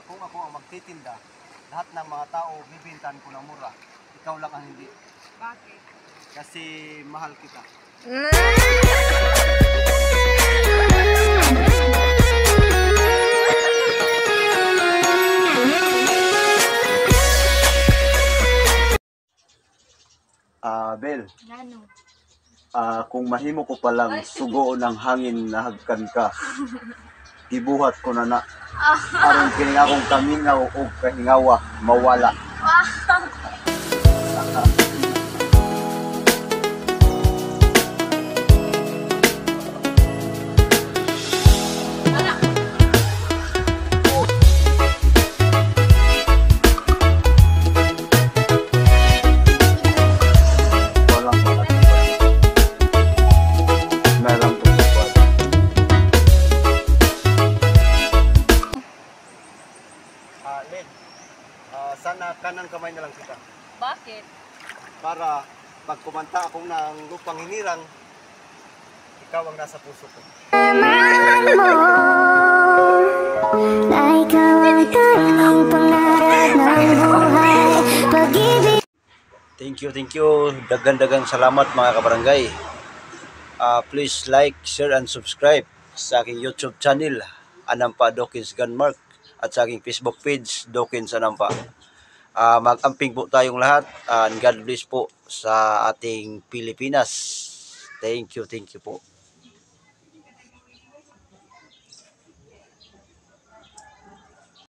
kung ako ang magtitinda, lahat ng mga tao bibintahan ko ng mura. Ikaw lang ang hindi. Bakit? Kasi mahal kita. Bel, Nano? kung mahimo ko palang sugo ng hangin na hagkan ka, gibuhat ko na na. Aron kini akong kamingaw o kahingawa mawala. Walang makatipad. Meron ko sipad. Len, sana kanang kamay na lang kita. Bakit? Para pag kumanta akong ng lupang hinirang, ikaw ang nasa puso ko. Na ikaw ang tanging pangarap ng buhay. Pag-ibig. Thank you. Dagan-dagang salamat mga kabarangay. Please like, share, and subscribe sa aking YouTube channel, Anampa Dawkins Gunmark, at sa aking Facebook page, Dawkins Anampa. Mag-amping po tayong lahat, and God bless po sa ating Pilipinas. Thank you po.